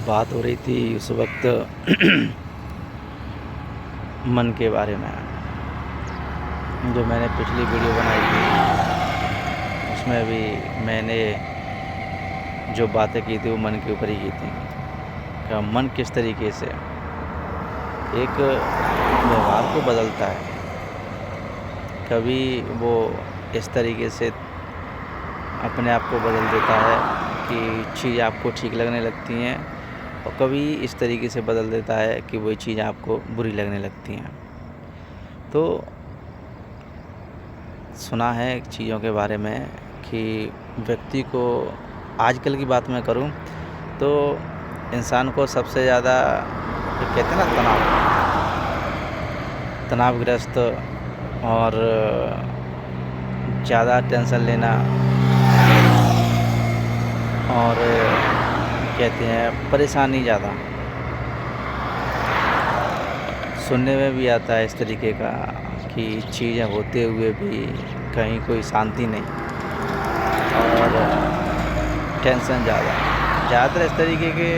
बात हो रही थी उस वक्त मन के बारे में। जो मैंने पिछली वीडियो बनाई थी उसमें भी मैंने जो बातें की थी वो मन के ऊपर ही की थी। कि मन किस तरीके से एक व्यवहार को बदलता है। कभी वो इस तरीके से अपने आप को बदल देता है कि चीज़ आपको ठीक लगने लगती हैं, और कभी इस तरीके से बदल देता है कि वही चीज़ आपको बुरी लगने लगती हैं। तो सुना है चीज़ों के बारे में कि व्यक्ति को, आजकल की बात मैं करूं तो इंसान को सबसे ज़्यादा जो कहते हैं ना तनावग्रस्त और ज़्यादा टेंशन लेना, और कहते हैं परेशानी ज़्यादा सुनने में भी आता है इस तरीके का कि चीज़ें होते हुए भी कहीं कोई शांति नहीं, और टेंशन ज़्यादातर इस तरीके के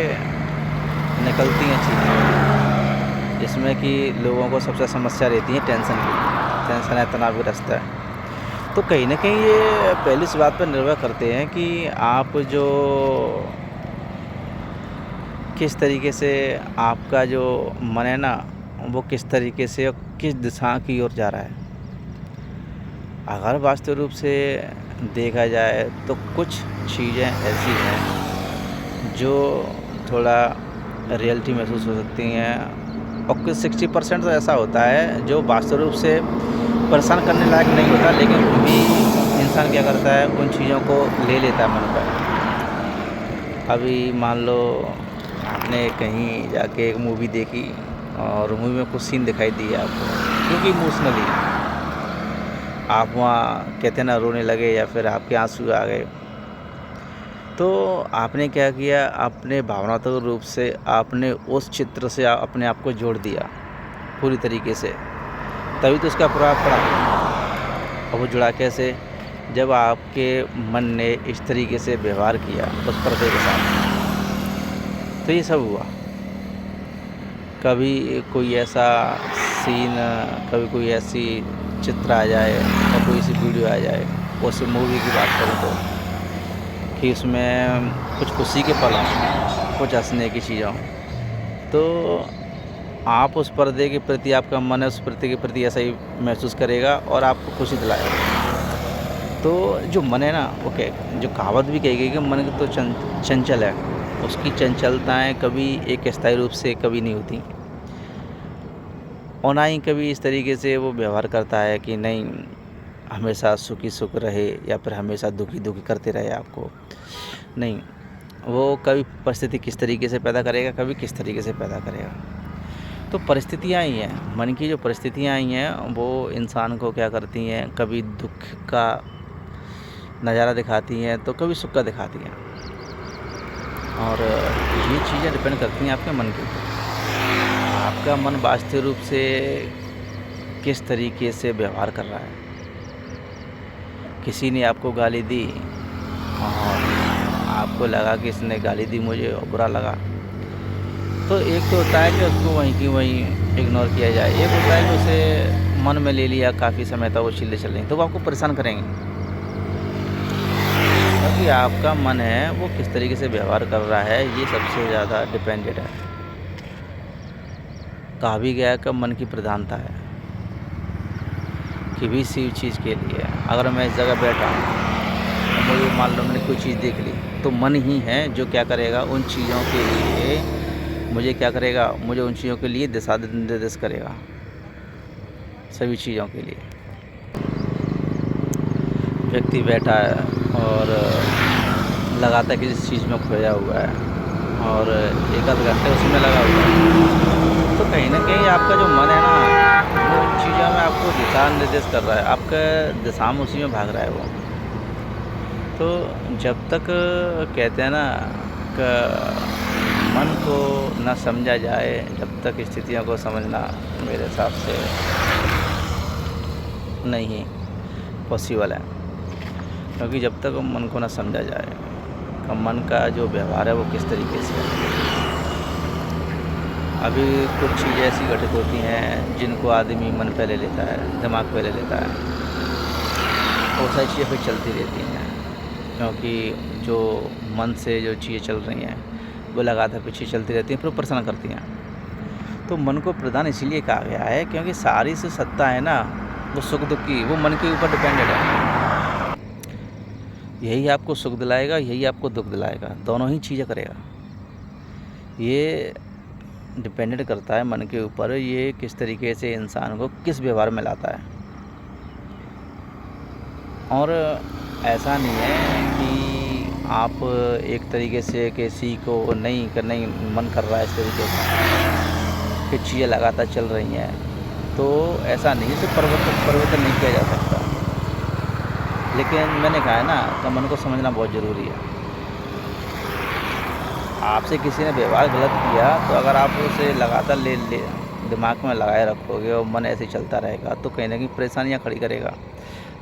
निकलती हैं चीज़ें, जिसमें कि लोगों को सबसे समस्या रहती है टेंशन है, तनावग्रस्त है। तो कहीं ना कहीं ये पहली इस बात पर निर्भर करते हैं कि आप जो किस तरीके से, आपका जो मन है ना वो किस तरीके से और किस दिशा की ओर जा रहा है। अगर वास्तविक रूप से देखा जाए तो कुछ चीज़ें ऐसी हैं जो थोड़ा रियलिटी महसूस हो सकती हैं, और कुछ 60% तो ऐसा होता है जो वास्तविक रूप से परेशान करने लायक नहीं होता, लेकिन फिर भी इंसान क्या करता है, उन चीज़ों को ले लेता है मन पर। अभी मान लो आपने कहीं जाके एक मूवी देखी और मूवी में कुछ सीन दिखाई दिया आपको, क्योंकि इमोशनली आप वहाँ कहते हैं ना रोने लगे, या फिर आपके आंसू आ गए, तो आपने क्या किया, अपने भावनात्मक रूप से आपने उस चित्र से अपने आप को जोड़ दिया पूरी तरीके से, तभी तो उसका प्रभाव पड़ा। और वो जुड़ा कैसे, जब आपके मन ने इस तरीके से व्यवहार किया उस पर्दे के साथ, तो ये सब हुआ। कभी कोई ऐसा सीन, कभी कोई ऐसी चित्र आ जाए और कोई ऐसी वीडियो आ जाए, उस मूवी की बात करूँ तो, कि उसमें कुछ खुशी के पल हों, कुछ हंसने की चीज़ें हों, तो आप उस पर्दे के प्रति, आपका मन है उस पर्दे के प्रति ऐसा ही महसूस करेगा और आपको खुशी दिलाएगा। तो जो मन है ना वो जो कहावत भी कही गई कि मन तो चंचल है, उसकी चंचलताएँ कभी एक स्थायी रूप से कभी नहीं होती, और ना ही कभी इस तरीके से वो व्यवहार करता है कि नहीं हमेशा सुखी सुख रहे या फिर हमेशा दुखी दुखी करते रहे आपको। नहीं, वो कभी परिस्थिति किस तरीके से पैदा करेगा, कभी किस तरीके से पैदा करेगा। तो परिस्थितियाँ ही हैं, मन की जो परिस्थितियाँ आई हैं वो इंसान को क्या करती हैं, कभी दुख का नज़ारा दिखाती हैं तो कभी सुख का दिखाती हैं, और ये चीज़ें डिपेंड करती हैं आपके मन के ऊपर। आपका मन वास्तविक रूप से किस तरीके से व्यवहार कर रहा है। किसी ने आपको गाली दी और आपको लगा कि इसने गाली दी मुझे और बुरा लगा, तो एक तो होता है कि उसको वहीं की वहीं इग्नोर किया जाए, एक होता है कि उसे मन में ले लिया, काफ़ी समय तक वो चीज़ें चल रही, तो वो आपको परेशान करेंगे, क्योंकि आपका मन है वो किस तरीके से व्यवहार कर रहा है, ये सबसे ज़्यादा डिपेंडेड है। कहा भी गया है कि मन की प्रधानता है। किसी भी चीज़ के लिए अगर मैं इस जगह बैठा हूँ और मुझे मान लो मैंने कोई चीज़ देख ली, तो मन ही है जो क्या करेगा, उन चीज़ों के लिए मुझे क्या करेगा, मुझे उन चीज़ों के लिए दिशा निर्देश करेगा, सभी चीज़ों के लिए। व्यक्ति बैठा है और लगातार किसी चीज़ में खोया हुआ है और एक आध घंटे उसमें लगा हुआ है, तो कहीं ना कहीं आपका जो मन है ना वो उन चीज़ों में आपको दिशा निर्देश कर रहा है, आपका दिशा में उसी में भाग रहा है वो। तो जब तक कहते हैं ना कि मन को ना समझा जाए, जब तक स्थितियों को समझना मेरे हिसाब से नहीं पॉसिबल है, क्योंकि जब तक मन को ना समझा जाए, मन का जो व्यवहार है वो किस तरीके से है, अभी कुछ चीज़ें ऐसी घटित होती हैं जिनको आदमी मन पे ले लेता है, दिमाग पे ले लेता है। वो सारी चीज़ें फिर चलती रहती हैं, क्योंकि जो मन से जो चीज़ें चल रही हैं वो लगातार पीछे चलती रहती हैं, फिर वो परेशान करती हैं। तो मन को प्रधान इसीलिए कहा गया है क्योंकि सारी जो सत्ता है ना, वो सुख दुख की वो मन के ऊपर डिपेंडेड है। यही आपको सुख दिलाएगा, यही आपको दुख दिलाएगा, दोनों ही चीज़ें करेगा। ये डिपेंडेड करता है मन के ऊपर, ये किस तरीके से इंसान को किस व्यवहार में लाता है। और ऐसा नहीं है कि आप एक तरीके से किसी को नहीं करने मन कर रहा है इस तरीके से, फिर चीज़ें लगातार चल रही हैं, तो ऐसा नहीं है, परिवर्तन नहीं किया जा सकता। लेकिन मैंने कहा है ना कि मन को समझना बहुत ज़रूरी है। आपसे किसी ने व्यवहार गलत किया तो अगर आप उसे लगातार ले दिमाग में लगाए रखोगे और मन ऐसे चलता रहेगा तो कहीं ना कहीं परेशानियाँ खड़ी करेगा,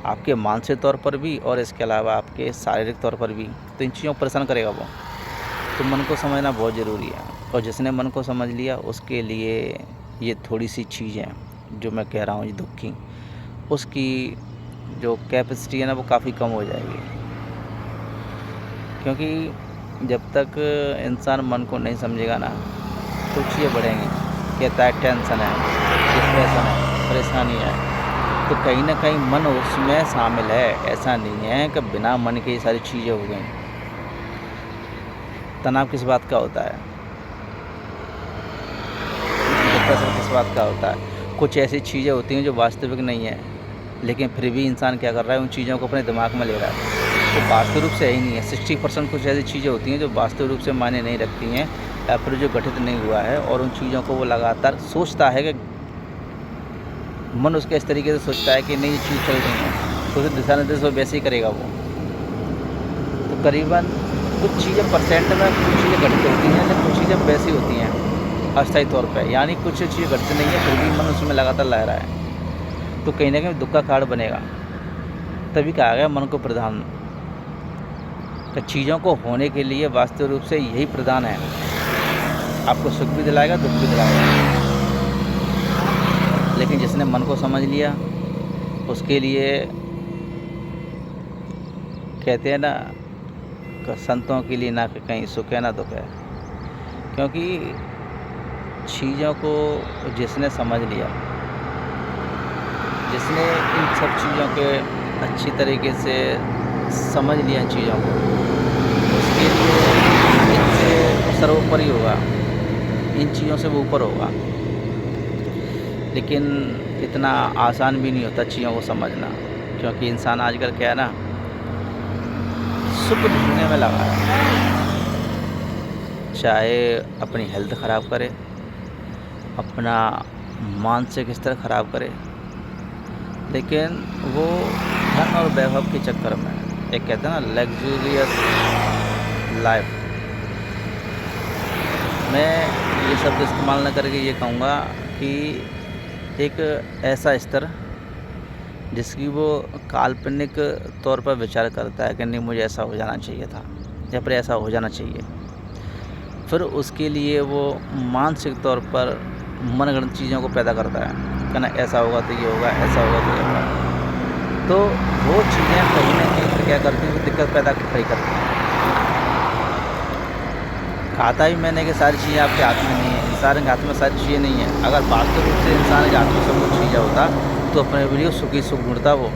आपके मानसिक तौर पर भी और इसके अलावा आपके शारीरिक तौर पर भी। तो इन चीज़ों को परेशान करेगा वो। तो मन को समझना बहुत ज़रूरी है, और जिसने मन को समझ लिया उसके लिए ये थोड़ी सी चीज़ें जो मैं कह रहा हूँ ये दुख की, उसकी जो कैपेसिटी है ना वो काफ़ी कम हो जाएगी। क्योंकि जब तक इंसान मन को नहीं समझेगा ना तो चीज़ें बढ़ेंगी। कहता है टेंशन है, डिप्रेशन है, परेशानी है, तो कहीं ना कहीं मन उसमें शामिल है। ऐसा नहीं है कि बिना मन के ये सारी चीज़ें हो गई। तनाव किस बात का होता है, डिप्रेशन किस बात का होता है? कुछ ऐसी चीज़ें होती हैं जो वास्तविक नहीं है, लेकिन फिर भी इंसान क्या कर रहा है, उन चीज़ों को अपने दिमाग में ले रहा है। तो वास्तविक रूप से ही नहीं है। 60% कुछ ऐसी चीज़ें होती हैं जो वास्तविक रूप से मायने नहीं रखती हैं, या फिर जो घटित नहीं हुआ है, और उन चीज़ों को वो लगातार सोचता है कि मन उसके इस तरीके से सोचता है कि नहीं ये चीज़ चल रही है, तो उसे दिशा निर्देश वो वैसे ही करेगा वो। तो करीबन कुछ चीज़ें परसेंट में कुछ चीज़ें घटित होती हैं, लेकिन कुछ चीज़ें वैसी होती हैं अस्थायी तौर पे, यानी कुछ चीज़ें घटित नहीं है फिर भी मन उसमें लगातार ला रहा है, तो कहीं ना कहीं दुख का कारण बनेगा। तभी कहा गया मन को प्रधान, कि चीज़ों को होने के लिए वास्तविक रूप से यही प्रधान है, आपको सुख भी दिलाएगा, दुख भी दिलाएगा। लेकिन जिसने मन को समझ लिया उसके लिए कहते हैं ना कि संतों के लिए ना कि कहीं सुख है ना दुख है। क्योंकि चीज़ों को जिसने समझ लिया, जिसने इन सब चीज़ों के अच्छी तरीके से समझ लिया इन चीज़ों को, उसके लिए इनसे सर्वोपरि होगा, इन चीज़ों से वो ऊपर होगा। लेकिन इतना आसान भी नहीं होता चीज़ों को समझना, क्योंकि इंसान आजकल क्या है ना, सुख ढूंढने में लगा है। चाहे अपनी हेल्थ ख़राब करे, अपना मानसिक स्तर ख़राब करे, लेकिन वो धन और वैभव के चक्कर में, एक कहते हैं ना लग्जूरियस लाइफ। मैं ये शब्द इस्तेमाल न करके ये कहूँगा कि एक ऐसा स्तर जिसकी वो काल्पनिक तौर पर विचार करता है कि नहीं मुझे ऐसा हो जाना चाहिए था, या फिर ऐसा हो जाना चाहिए। फिर उसके लिए वो मानसिक तौर पर मनगढ़ंत चीज़ों को पैदा करता है कि ना ऐसा होगा तो ये होगा, ऐसा होगा तो ये होगा। तो वो चीज़ें कहीं ना कहीं क्या करती हैं, दिक्कत पैदा खड़ी करती हैं। खाता भी मैंने कि सारी चीज़ें आपके हाथ में नहीं है, इंसान के हाथ में सारी चीज़ें नहीं है। अगर वास्तविक रूप से इंसान के हाथ में सब कुछ चीज़ें होता तो अपने लिए सुखी सुख ढूंढता वो।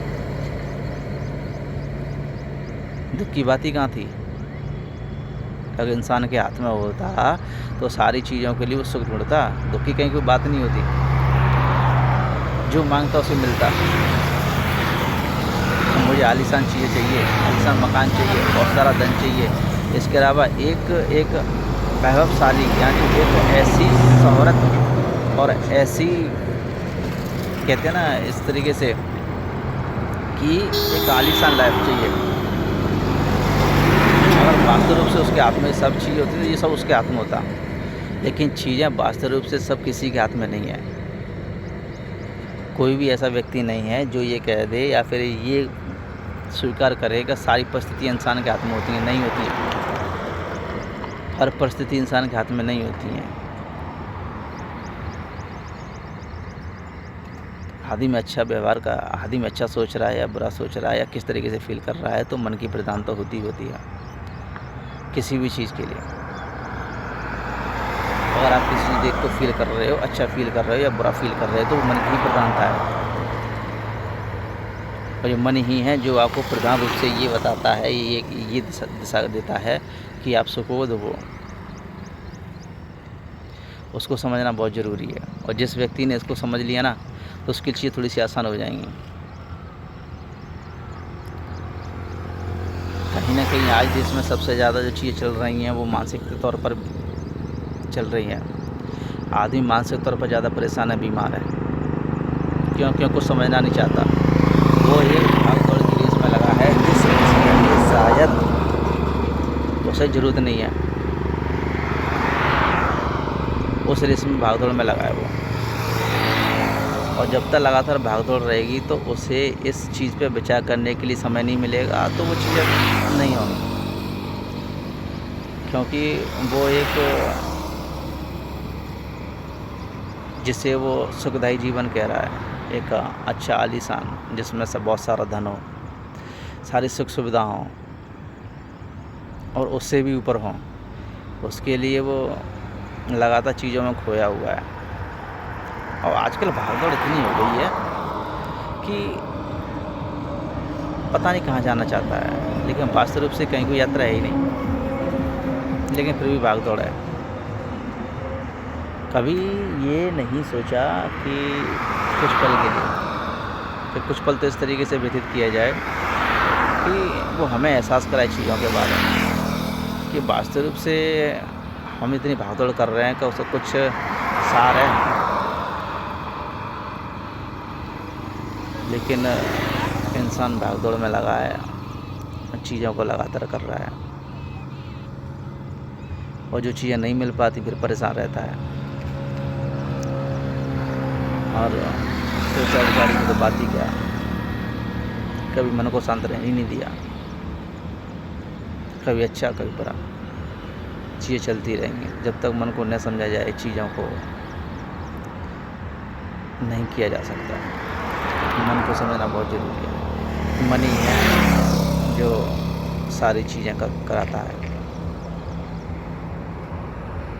दुख की बात ही कहाँ थी? अगर इंसान के हाथ में होता तो सारी चीज़ों के लिए वो सुख ढूंढता, दुख की कहीं कोई बात नहीं होती। जो मांगता उसे मिलता। तो मुझे आलीशान चीज़ें चाहिए, आलीशान मकान चाहिए, बहुत सारा धन चाहिए, इसके अलावा एक वैभवशाली यानी एक ऐसी शोहरत और ऐसी कहते हैं ना इस तरीके से कि एक आलीशान लाइफ चाहिए। अगर वास्तविक रूप से उसके हाथ में सब चीज़ होती तो ये सब उसके हाथ में होता, लेकिन चीज़ें वास्तविक रूप से सब किसी के हाथ में नहीं है। कोई भी ऐसा व्यक्ति नहीं है जो ये कह दे या फिर ये स्वीकार करे कि सारी परिस्थितियाँ इंसान के हाथ में होती हैं, नहीं होती हैं। हर परिस्थिति इंसान के हाथ में नहीं होती हैं। आदमी में अच्छा व्यवहार का, आदमी में अच्छा सोच रहा है या बुरा सोच रहा है या किस तरीके से फील कर रहा है, तो मन की प्रधानता होती ही होती है किसी भी चीज़ के लिए। अगर आप किसी चीज़ को फील कर रहे हो, अच्छा फील कर रहे हो या बुरा फील कर रहे हो, तो वो मन की ही प्रधानता है। और ये मन ही है जो आपको प्रधान रूप से ये बताता है, ये दिशा देता है कि आप सुखोद हो। उसको समझना बहुत ज़रूरी है, और जिस व्यक्ति ने इसको समझ लिया ना, तो उसकी चीज़ें थोड़ी सी आसान हो जाएंगी। कहीं ना कहीं आज देश में सबसे ज़्यादा जो चीज़ें चल रही हैं वो मानसिक तौर पर चल रही हैं। आदमी मानसिक तौर पर ज़्यादा परेशान है, बीमार है। क्यों कुछ समझना नहीं चाहता। वो एक भाग-दौड़ की रेस में लगा है जिससे शायद उसे ज़रूरत नहीं है। उस रेस में भाग-दौड़ में लगा है वो, और जब तक लगातार भाग-दौड़ रहेगी तो उसे इस चीज़ पे विचार करने के लिए समय नहीं मिलेगा, तो वो चीज़ें नहीं होंगी। क्योंकि वो एक जिसे वो सुखदायी जीवन कह रहा है, एक अच्छा आलीशान जिसमें से बहुत सारा धन हो, सारी सुख सुविधा हों और उससे भी ऊपर हों, उसके लिए वो लगातार चीज़ों में खोया हुआ है। और आजकल भागदौड़ इतनी हो गई है कि पता नहीं कहाँ जाना चाहता है, लेकिन वास्तव रूप से कहीं कोई यात्रा है ही नहीं, लेकिन फिर भी भागदौड़ है। कभी ये नहीं सोचा कि कुछ पल के लिए, फिर कुछ पल तो इस तरीके से व्यतीत किया जाए कि वो हमें एहसास कराए चीज़ों के बारे में कि वास्तव रूप से हम इतनी भागदौड़ कर रहे हैं कि उसका कुछ सार है। लेकिन इंसान भागदौड़ में लगा है, चीज़ों को लगातार कर रहा है, और जो चीज़ें नहीं मिल पाती फिर परेशान रहता है। और सोचा विचारी की तो बात ही क्या, कभी मन को शांत रहने ही नहीं दिया। कभी अच्छा कभी बुरा, चीज़ें चलती रहेंगी जब तक मन को न समझा जाए। चीज़ों को नहीं किया जा सकता, मन को समझना बहुत ज़रूरी है। मन ही है जो सारी चीज़ें कराता है।